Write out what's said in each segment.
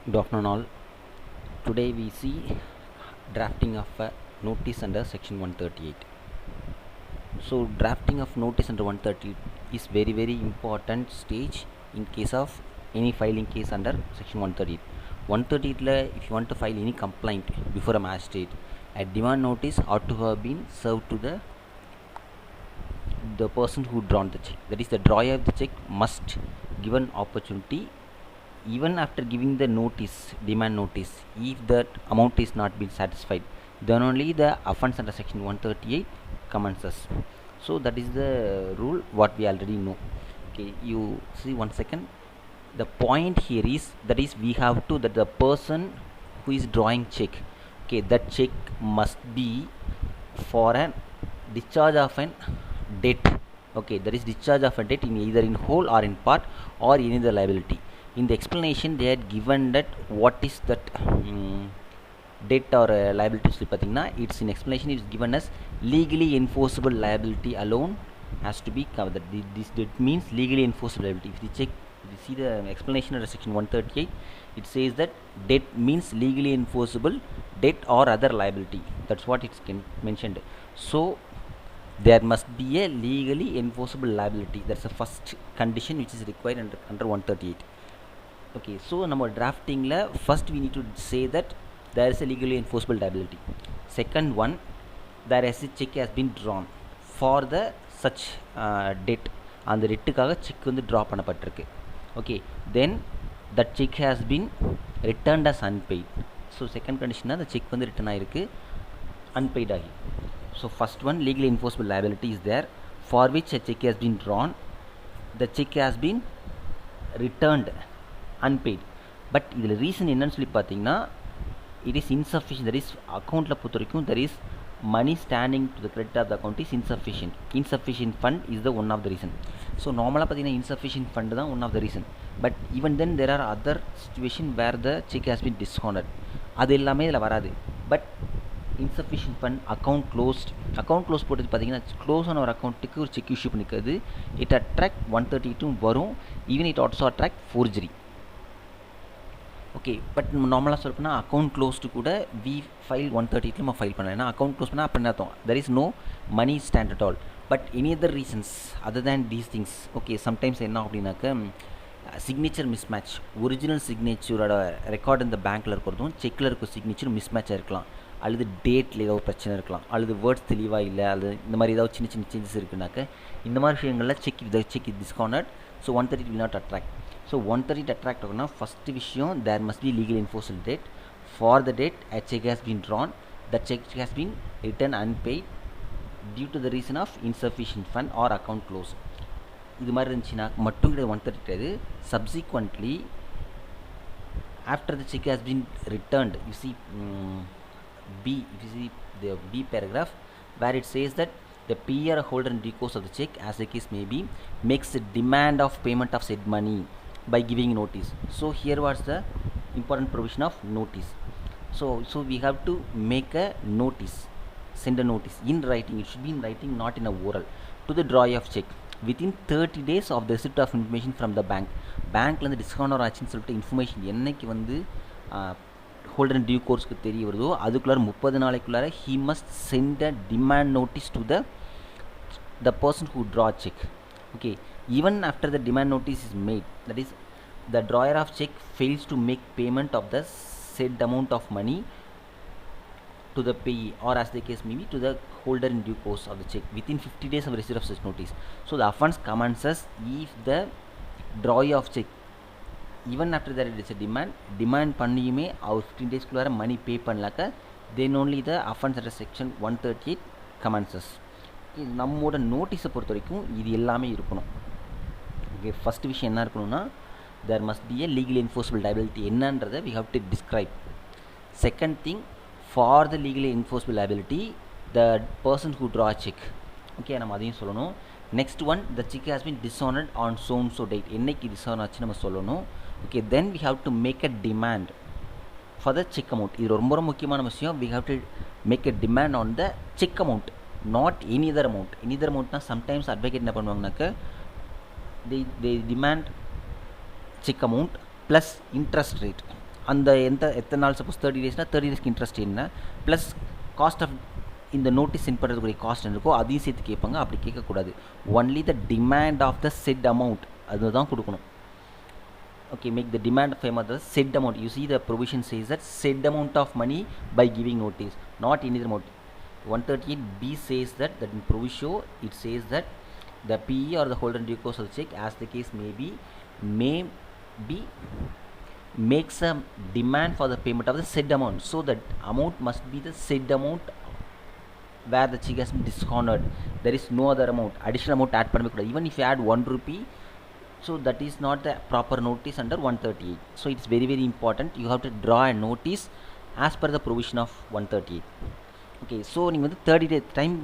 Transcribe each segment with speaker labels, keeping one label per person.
Speaker 1: Good afternoon all. Today we see drafting of a notice under section 138. So drafting of notice under 138 is very important stage in case of any filing case under section 138. 138 la if you want to file any complaint before a magistrate, a demand notice ought to have been served to the person who drawn the check. That is, the drawer of the check must give an opportunity even after giving the notice, demand notice, if that amount is not been satisfied, then only the offense under section 138 commences. So that is the rule what we already know. Okay, you see one second. The point here is that is we have to that the person who is drawing check, okay, that check must be for an discharge of an debt. Okay, that is discharge of a debt in either in whole or in part or any other liability. In the explanation they had given that what is that debt or liability slip pathina, it's in explanation is given as legally enforceable liability alone has to be covered. This debt means legally enforceable liability. If you check, if you see the explanation under section 138, it says that debt means legally enforceable debt or other liability. That's what it's mentioned. So there must be a legally enforceable liability. That's the first condition which is required under 138. Okay, so number drafting la first we need to say that there is a legally enforceable liability. Second one, there is a check has been drawn for the such debt. அந்த டெட்டுக்காக cheque வந்து draw பண்ணப்பட்டிருக்கு. Okay, then that cheque has been returned as unpaid. So second கண்டிஷனாக அந்த cheque வந்து return ஆகிருக்கு unpaid ஆகி. So first one, legally enforceable liability is there for which a check has been drawn, the check has been returned unpaid. But இதில் reason என்னன்னு சொல்லி பார்த்தீங்கன்னா, it is insufficient. That is அக்கௌண்ட்டில் பொறுத்த வரைக்கும் there is money standing to the credit of the account is insufficient. Insufficient fund is the one of the reason. So நார்மலாக பார்த்தீங்கன்னா insufficient fund தான் one of the reason. But even then there are other situation where the check has been dishonored. அது எல்லாமே இதில் வராது. But insufficient fund, account closed போட்டது பார்த்தீங்கன்னா close ஆன ஒரு அக்கௌண்ட்டுக்கு ஒரு செக் இஷ்யூ பண்ணிக்கிறது, இட் அட்ராக்ட் 132 வரும். Even it also attract forgery. Okay, but நம்ம நார்மலாக சொல்ல போனால் அக்கௌண்ட் க்ளோஸ்டு கூட வி ஃபைல் 138 நம்ம ஃபைல் பண்ணலாம். ஏன்னா அக்கௌண்ட் க்ளோஸ் பண்ணால் அப்படின்னு அர்த்தம் there is no money stand at all. But any other reasons other than these things, okay, sometimes என்ன அப்படின்னாக்க சிக்னேச்சர் மிஸ்மேட்ச், ஒரிஜினல் சிக்னேச்சரோட ரெக்கார்டு இந்த பேங்க்கில் இருக்கிறதும் செக்கில் இருக்க சிக்னேச்சர் மிஸ்மேட்சாக இருக்கலாம், அல்லது டேட்டில் ஏதோ பிரச்சனை இருக்கலாம், அல்லது வேர்ட்ஸ் தெளிவாக இல்லை, அல்லது இந்த மாதிரி ஏதாவது சின்ன சேஞ்சஸ் இருக்குனாக்க இந்த மாதிரி விஷயங்களில் cheque discounted. So 138 will not attract. So 138 attract ஆகுனா ஃபஸ்ட்டு விஷயம், there must be legal enforced debt. For the debt a check has been drawn, that check has been returned unpaid due to the reason of insufficient fund or account close. இது மாதிரி இருந்துச்சுன்னா மட்டும் கிடையாது 138. Subsequently after the check has been returned, you see B, if you see the B paragraph where it says that the PR holder in due course of the check, as the case may be, makes a demand of payment of said money by giving notice. So here was the important provision of notice. So we have to make a notice, send a notice in writing. It should be in writing, not in a oral, to the drawer of check within 30 days of the receipt of information from the bank. பேங்க்ல இருந்து discount ஒரு ஆச்சுன்னு சொல்லிட்டு information என்னைக்கு வந்து holder in due கோர்ஸ்க்கு தெரிய வருதோ அதுக்குள்ளார 30 நாளைக்குள்ளார he must send a demand notice to the person who draw check. Okay, even after the demand notice is made, that is the drawer of check fails to make payment of the said amount of money to the payee, or as the case may be to the holder in due course of the check within 50 days of receipt of such notice. So the offense commences if the drawer of check, even after that it is a demand பண்ணியுமே our 15 daysக்குள்ளார money pay பண்ணலாக்க, then only the offense under section 138 commences. நம்மோட நோட்டீஸை பொறுத்த வரைக்கும் இது எல்லாமே இருக்கணும். Okay, first விஷயம் என்ன இருக்கணும்னா, there must be a legally enforceable liability என்னன்றதை we have to describe. Second thing, for the legally enforceable liability, the person who draw a check, okay, நம்ம அதையும் சொல்லணும். Next one, the check has been dishonored on so and so date, என்னைக்கு dishonour ஆச்சு நம்ம சொல்லணும். Okay, then we have to make a demand for the check amount. இது ரொம்ப முக்கியமான விஷயம். we have to make a demand on the check amount, not any other amount. any other amount na sometimes advocate என்ன பண்ணுவாங்கனாக்க, they demand check amount plus interest rate. அந்த எத்தனை நாள், suppose 30 டேஸ்னால் 30 டேஸ்க்கு interest என்ன, ப்ளஸ் காஸ்ட் ஆஃப் இந்த notice sent பண்ணுறதுக்குரிய cost என்ன இருக்கோ அதையும் சேர்த்து கேட்பாங்க. அப்படி கேட்கக்கூடாது. Only the demand of the set amount அதுதான் கொடுக்கணும். Okay, make the demand of payment the said amount. You see the provision says that said amount of money by giving notice, not any other amount. 138B says that in proviso it says that the PE or the holder in due course of the check, as the case may be, makes a demand for the payment of the said amount. So that amount must be the said amount where the check has been dishonored. There is no other amount, additional amount add பண்ணவே கூடாது. Even if you add 1 rupee, so that is not the proper notice under 138. So it's very very important. You have to draw a notice as per the provision of 138. Okay, so நீங்கள் வந்து 30 days time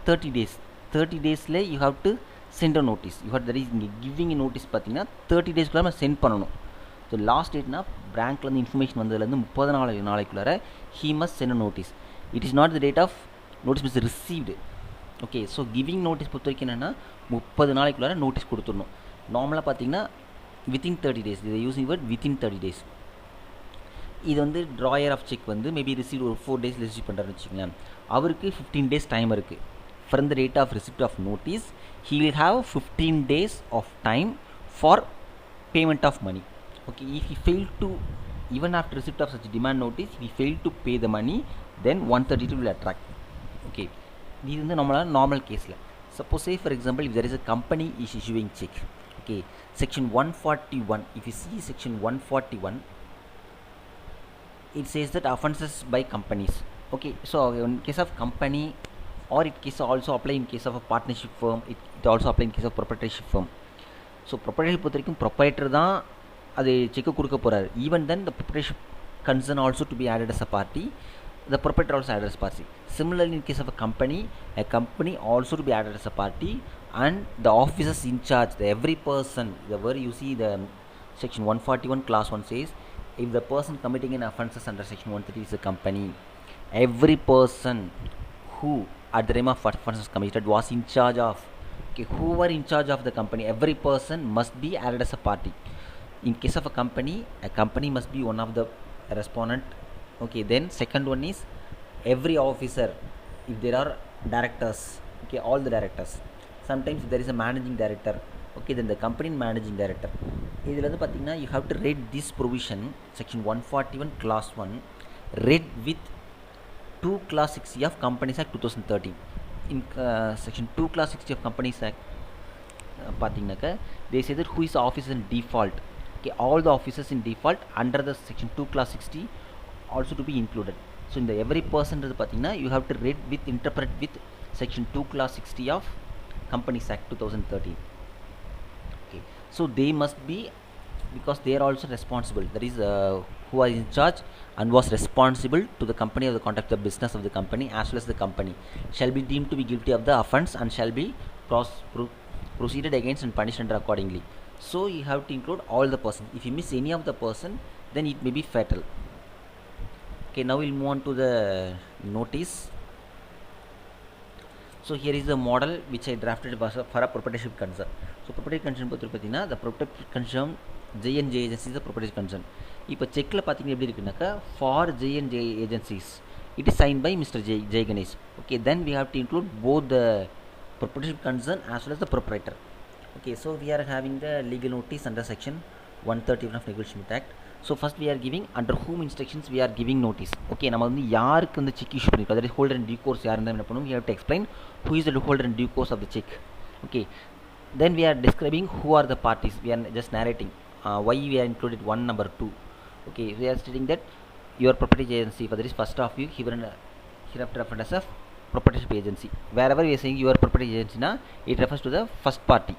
Speaker 1: 30 days 30 daysல you have to send a notice. You have, that is இங்கே giving a notice பார்த்தீங்கன்னா 30 daysக்குள்ள நம்ம send பண்ணணும். So last டேட்னா பேங்க்லேருந்து information வந்ததுலேருந்து 30 நாளைக்குள்ளார he must send a notice. It is not the date of notice is received. Okay, so giving notice பொறுத்த வரைக்கும் என்னென்னா 30 நாளைக்குள்ளார notice கொடுத்துடணும். நார்மலாக பார்த்தீங்கன்னா வித்தின் 30 days, இதை யூஸிங் வேர்ட் வித்தின் 30 days. இது வந்து ட்ராயர் ஆஃப் செக் வந்து மேபி ரிசீவ் ஒரு 4 days ரிசீவ் பண்ணுறாருன்னு வச்சுக்கோங்களேன். அவருக்கு 15 days டைம் இருக்குது. From the date of receipt of notice he will have 15 days of time for payment of money. Okay, if he failed to, even after receipt of such demand notice, if he failed to pay the money, then 132 will attract. Okay, இது வந்து நம்மளால normal கேஸில். Suppose say for example if there is a company is issuing check. Okay, section 141, if you see section 141, it says that offenses by companies. Okay, so in case of company, or it case also apply in case of a partnership firm, it also apply in case of proprietorship firm. So proprietorship பொறுத்த வரைக்கும் proprietor தான் அது check கொடுக்க போறாரு. Even then the proprietorship concern also to be added as a party, the proprietor also added as a party. Similarly in case of a company also to be added as a party, and the officers in charge, the every person, the where you see the section 141 class 1 says if the person committing an offenses under section 130 is a company, every person who at the time of offenses committed was in charge of, okay, who were in charge of the company, every person must be added as a party. In case of a company must be one of the respondent. Okay, then second one is every officer, if there are directors, okay, all the directors. Sometimes if there is a managing director, okay, then the company managing director. இதில் வந்து பார்த்தீங்கன்னா you have to read this provision section 141 class 1 read with 2 class 60 of Companies Act 2013. In section 2 class 60 of Companies Act பார்த்தீங்கன்னாக்க they say that who is officer in default. Okay, all the officers in default under the section 2 class 60 also to be included. So in the every person பார்த்தீங்கன்னா you have to read with interpret with section 2 class 60 of Companies Act 2013. Okay, so they must be, because they are also responsible, that is who are in charge and was responsible to the company or the conduct of business of the company as well as the company shall be deemed to be guilty of the offense and shall be proceeded against and punished under accordingly. So you have to include all the person. If you miss any of the person, then it may be fatal. Okay, now we'll move on to the notice. So here is the model which I drafted for a proprietorship concern. So proprietorship concern பொறுத்த பார்த்தீங்கன்னா the proprietorship concern J&J agency is the proprietorship concern. இப்போ செக்கில் பார்த்தீங்கன்னா எப்படி இருக்குன்னாக்கா for J&J agencies it is signed by Mr. J. Ganesh. Okay, then we have to include both the proprietorship concern as well as the proprietor. Okay, so we are having the legal notice under section 131 of Negotiation Act. So first we are giving under whom instructions we are giving notice. Okay, நம்ம வந்து யாருக்கு வந்து check issue பண்ணிருக்கோம், that is holder and due course யார் இருந்தால் என்ன பண்ணுவோம், we have to explain who is the holder and due course of the check. Okay, then we are describing who are the parties. We are just narrating why we are included 1 number 2. Okay, we are stating that your property agency, for that is first of you hereafter referred as a proprietorship agency. Wherever we are saying your property agency na, it refers to the first party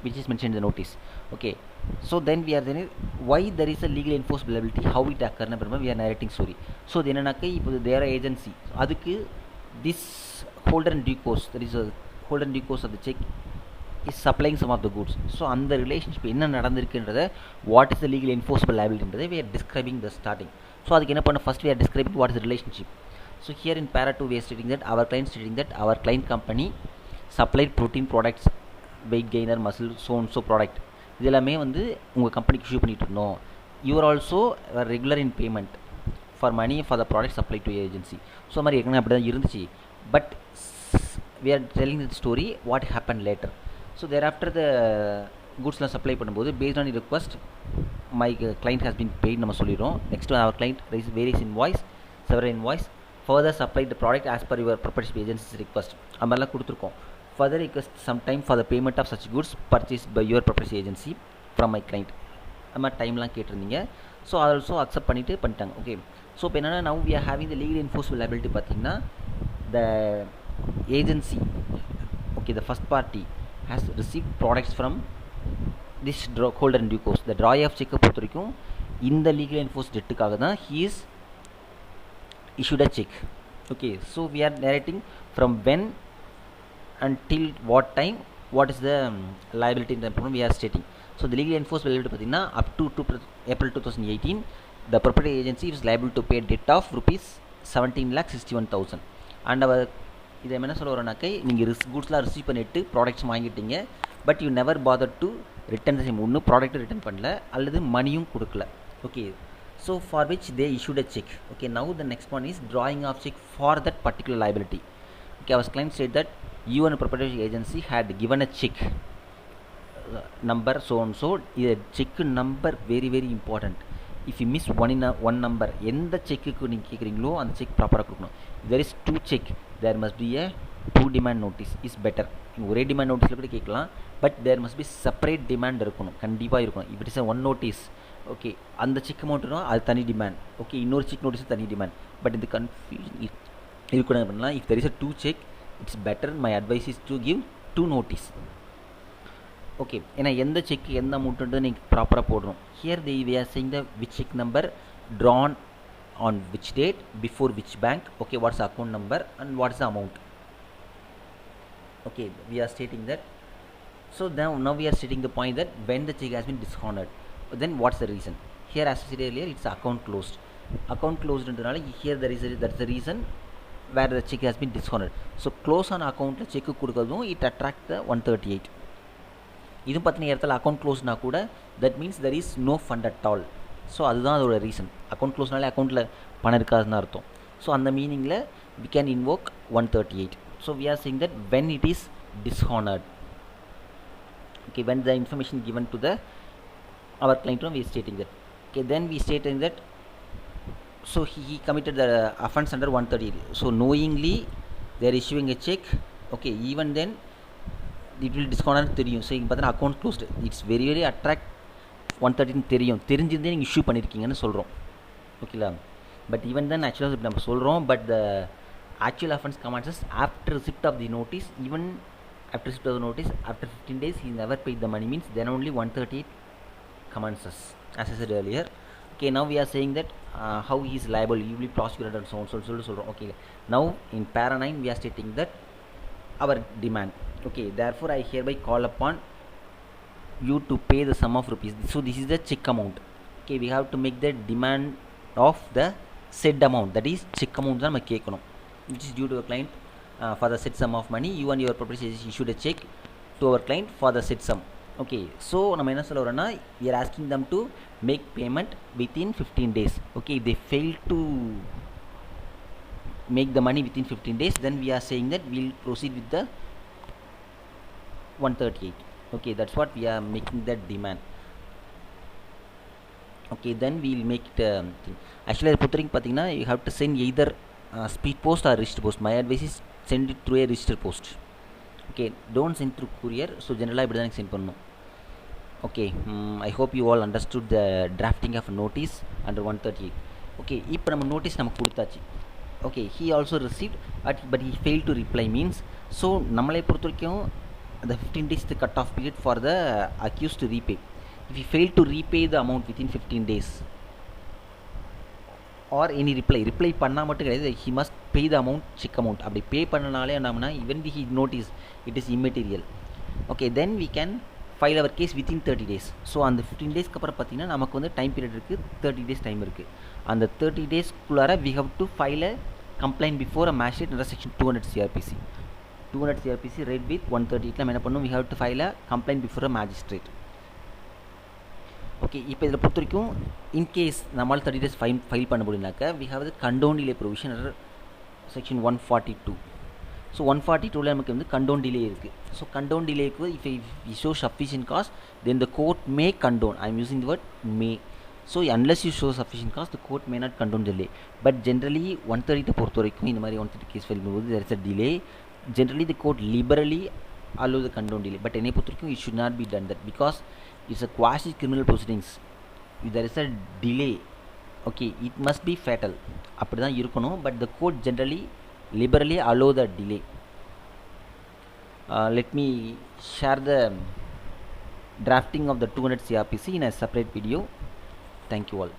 Speaker 1: which is mentioned in the notice. Okay, so then we are then why there is a legal enforceable liability, how it occur na we are narrating story. So then enakku ipo their agency adukku this holder and due course, that is a holder and due course of the check is supplying some of the goods. So அந்த relationship என்ன நடந்திருக்குன்றத what is the legal enforceable liability ன்றதை we are describing the starting. So அதுக்கு என்ன பண்ண, first we are describing what is the relationship. So here in para 2 we are stating that our client company supplied protein products, weight gainer, muscle, so product இது எல்லாமே வந்து உங்கள் கம்பெனிக்கு issue பண்ணிட்டு இருந்தோம். you are also regular in payment for money for the product supplied to agency. So மாதிரி ஏற்கனவே அப்படி தான் இருந்துச்சு. But we are telling the story what happened later. So thereafter the goodsலாம் சப்ளை பண்ணும்போது based on the request my client has been paid நம்ம சொல்லிடுறோம். next our client raised various invoice, several invoice, further supplied the product as per your property agency's request. அது மாதிரிலாம் கொடுத்துருக்கோம். further request some time for the payment of such goods purchased by your property agency from my client. அது மாதிரி டைம்லாம் கேட்டிருந்தீங்க. So also accept பண்ணிட்டாங்க. Okay, so இப்போ என்னென்னா now we are having the legal enforceable liability பார்த்தீங்கன்னா the agency, okay, the first party has received products from this holder in due course. the draw of check பொறுத்த வரைக்கும் இந்த legal enforced debtக்காக தான் he is issued a check. okay, so we are narrating from when until what time, what is the liability in the problem we are stating. so the legal enforceable liability பார்த்தீங்கன்னா up to April 2018 the property agency is liable to pay debt of rupees 17,61,000 and our இதை என்ன சொல்ல வரோம்னாக்கா நீங்கள் கூட்ஸ்லாம் receive பண்ணிவிட்டு products வாங்கிட்டீங்க but you never bother to return the same. ஒன்று ப்ராடக்ட்டை return பண்ணல அல்லது மணியும் கொடுக்கல. Okay, so for which they issued a check. okay, now the next one is drawing of check for that particular liability. okay, our client said that you and property agency had given a check number so and so. இது check number very very important. if you miss one number, எந்த செக்குக்கு நீங்கள் கேட்குறீங்களோ அந்த check ப்ராப்பராக கொடுக்கணும். there is two check, there must be a two demand notice is better. நீங்கள் ஒரே demand நோட்டீஸில் கூட கேட்கலாம், but there must be separate demand இருக்கணும், கண்டிப்பாக இருக்கணும். if it is a one notice, okay, அந்த செக் அமௌண்ட்னா அது தனி டிமாண்ட். ஓகே, இன்னொரு செக் நோட்டீஸ் தனி டிமாண்ட். பட் இந்த கன்ஃபியூஷன் இருக்கணும். என்ன பண்ணலாம், if there is a two check, it's better, my advice is to give two notice. Okay, ஏன்னா எந்த செக் எந்த அமௌண்ட்டு நீங்கள் ப்ராப்பராக போடணும். Here we are saying the which check number drawn on which date, before which bank, okay, what's the account number and what's the amount. okay, we are stating that. so now we are stating the point that when the check has been dishonored, then what's the reason. here as I said earlier, it's account closed. account closed ன்றதுனால here that's the reason where the check has been dishonored. so close on accountல cheque கொடுக்கறதும் it attract the 138. இது பார்த்தீங்கன்னா இடத்துல account க்ளோஸ்னா கூட that means there is no fund at all. So அதுதான் அதோட reason. Account க்ளோஸ்னாலே அக்கௌண்ட்டில் பணம் இருக்காதுன்னு அர்த்தம். ஸோ அந்த மீனிங்கில் we can invoke 138. So we are saying that when it is dishonoured. Okay, when the information given to the our client, we stating that. Okay, then we stating that so he committed the offense under 138. So knowingly they are issuing a check. Okay, even then it will discount தெரியும். So இங்கே பார்த்தீங்கன்னா account closed, it's very very attract 130 தெரியும். தெரிஞ்சிருந்தே நீங்கள் issue பண்ணியிருக்கீங்கன்னு சொல்கிறோம். ஓகேங்களா, but even then ஆக்சுவலாக நம்ம சொல்கிறோம், but the actual offence commences after receipt of the notice, even after receipt of the notice after 15 days he never paid the money means then only 138 commences as I said earlier. okay, now we are saying that how he is liable, he will be prosecuted and so on சொல்கிறோம். okay, now in para 9 we are stating that our demand. okay, therefore I hereby call upon you to pay the sum of rupees. so this is the check amount. okay, we have to make the demand of the said amount, that is check amount தான் நம்ம கேட்கணும், which is due to a client for the said sum of money. you and your property issued a check to our client for the said sum. okay, so நம்ம என்ன சொல்ல வரோம்னா we are asking them to make payment within 15 days. okay, if they fail to make the money within 15 days, then we are saying that we will proceed with the 138. okay, that's what we are making that demand. okay, then we will make it actually அது பொறுத்தவரைக்கும் பார்த்தீங்கன்னா you have to send either speed post or register post. my advice is send it through a register post. okay, don't send through courier. so ஜெனரலாக இப்படி தான் send பண்ணணும். okay, I hope you all understood the drafting of notice under 138. okay, இப்போ நம்ம notice நமக்கு கொடுத்தாச்சு. okay, he also received but he failed to reply means, so நம்மளை பொறுத்த வரைக்கும் the 15 days the cut off period for the accused to repay. if he failed to repay the amount within 15 days or any reply பண்ணா மட்டும் கிடையாது, he must pay the amount, check amount. அப்படி பே பண்ணனாலே என்னன்னா even he notice it is immaterial. okay, then we can file our case within 30 days. So அந்த 15 டேஸ்க்கு அப்புறம் பார்த்தீங்கன்னா நமக்கு வந்து டைம் பீரியட் இருக்குது, 30 days டைம் இருக்குது. அந்த 30 daysக்குள்ளார we have to file a complaint before a magistrate under section 200 CRPC. 200 CRPC read with 138 நம்ம என்ன பண்ணணும், we have to file a complaint before a magistrate. Okay, இப்போ இதில் பொறுத்த வரைக்கும் இன்கேஸ் நம்மளால் 30 days ஃபைல் பண்ண முடியும்னாக்கா we have the condone delay provision section 142. So 142ல் நமக்கு வந்து கண்டோன் டிலே இருக்குது. ஸோ கண்டோன் டிலேக்கு if you show sufficient cause then the court may condone. I am using the word may. So unless you show sufficient cause the court may not condone delay. But generally 130 பொறுத்த வரைக்கும் இந்த மாதிரி 130 case file பண்ணும்போது there is a delay. Generally the court liberally allow the condone delay, but என்னை பொறுத்த வரைக்கும் it should not be done that because it's a quasi criminal proceedings. If there is a delay, okay, it must be fatal. அப்படி தான் இருக்கணும். But the court generally liberally allow the delay. Let me share the drafting of the 200 CRPC in a separate video. Thank you all.